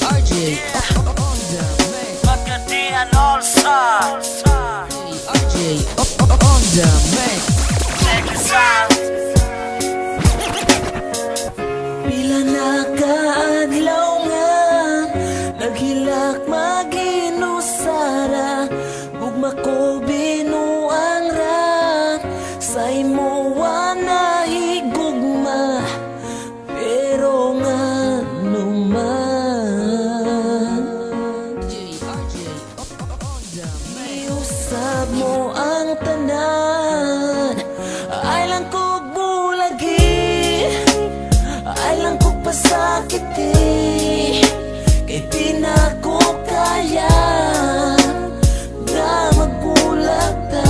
RJ on the mix. Magkadihan All-Star RJ on the mix. Check this out. Pila na kaadlaw nga naghilak maginusara, gugma ko binuang ra sa imo na higugma, pero nga naman iusab mo ang tanan. Ay lang ko bulagi, ay lang ko pasakiti, kay di na ko kaya nga magbulag ta.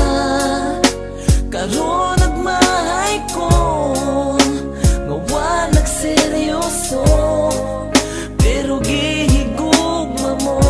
Karon nagmahay ko nga wa nagseryoso, pero gihigugma mo.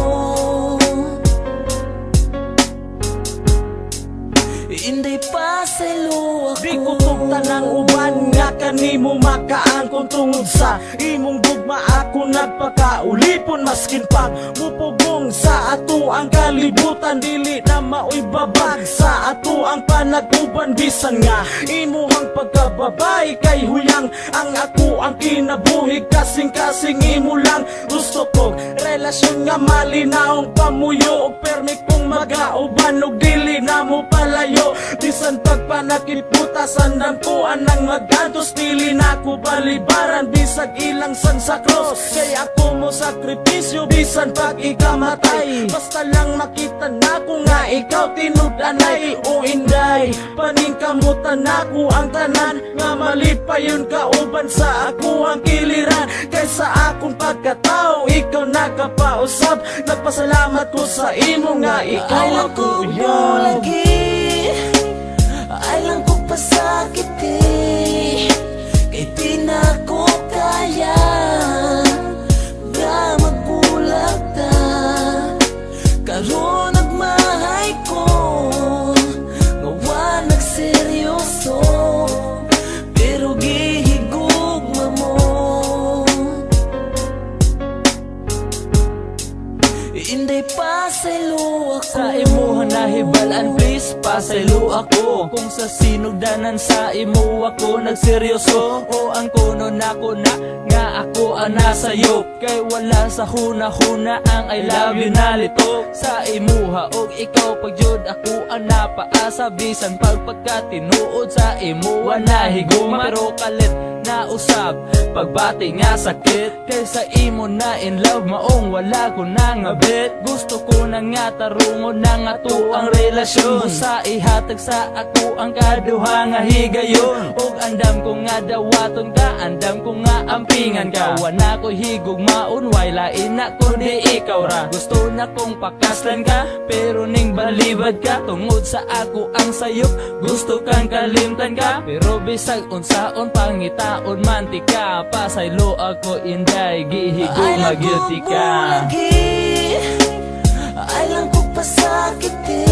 Inday pa sa luwa ko, Di ko tugta ng uban nga kanimo makaangkon tungod sa imong gugma. Ako nagpakaulipon maskin pag mupugong sa ato ang kalibutan. Dili na maoy babag sa ato ang panag-uban, bisan nga imuhang pagkababay kay huyang ang ako ang kinabuhi. Kasing-kasing imo lang gusto ko relasyon nga malinaong pamuyo, og permi kong magauban og dili na mo palayo. Bisan pagpanakit putasan ng kuan ng magantos, dili na ko balibaran bisag ilang san sa cross. Kay ako mo sakripisyo bisan pag ikamatay, basta lang makita na ko nga ikaw tinud-anay. O inday paningkamutan ako ang tanan, nga mali pa yun kauban sa ako ang kiliran. Kaysa akong pagkatao ikaw nakapausap, nagpasalamat ko sa imo nga ikaw ay lang ako ko uyab. bulagi, ay lang ko pasakiti, kay di na ko kaya nga magbulag ta. Karon nagmahay ko nga wa nagseryoso, pero gihigugma mo. Inday pa sa luwa ko, Sa imo nahibalan please pasaylo ako, kung sa sinugdanan sa imo ako nagseryoso. O ang kuno nako na nga ako ang nasayo, kay wala sa huna-huna ang I love you na lito. Sa imuha og ikaw pagyud ako ang napaasa, bisan pagpagkatinuod sa imo nahiguma. Pero kalit na usab pagbati nga sakit, kay sa imo na in love maong wala ko na nga bet. Gusto ko na nga tarungon na nga to ang relasyon, sa ihatag sa ako ang kaduha nga higayon. Og andam ko nga dawaton ka, andam ko nga ampingan ka. Wana ko higugmaon, way lain na kundi ikaw ra. Gusto na kong pakaslan ka, pero ning balibad ka. Tungod sa ako ang sayop, gusto kang kalimtan ka. Pero bisag unsaon pangitaon mantika, pasaylo ako inday, gihigugma guilty ka. Ay lang ko pasakiti,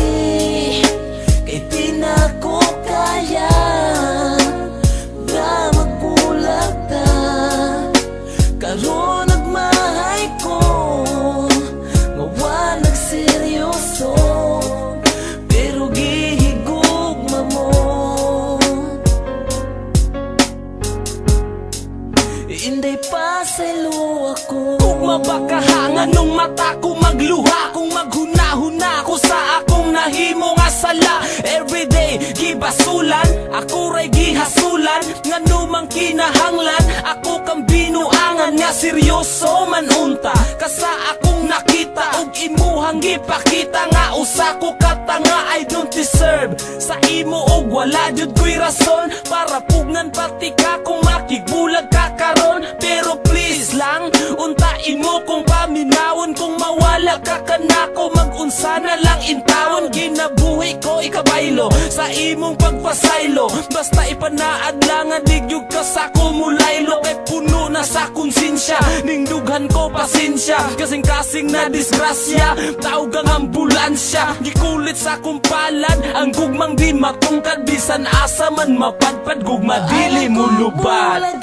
kay di na ko kaya nga magbulag ta. Karon nagmahay ko nga wa nagseryoso, pero gihigugma mo. Inday pa sa luwa ko, Kung mabakahangan nung mata ko magluha, kung maghuna-huna ko sa akong nahimo nga sala. Everyday gibasulan, ako ray gihasulan, nga numang kinahanglan ako kang binuangan nga seryoso man unta. Kasa akong nakita og imuhang gipakita, nga usa ko katanga I don't deserve sa imo, og wala jud ko'y rason para pugnan pati ka kung makigbulag ka karon. Pero please lang untain mo kung paminawon, kung mawala ka kanako mag-unsa na lang intawon. Ginabuhi ko ikabaylo sa imong pagpasaylo, basta ipanaad lang nga digyug ka sa kumulaylo. Kay puno na sa konsensya, ning dughan ko pasensya, kasing-kasing na disgrasya, tawag ang ambulansya. Gikulit sa kumpalad ang gugmang di matungkad, bisan asa man mapadpad gugma dili mo lubat.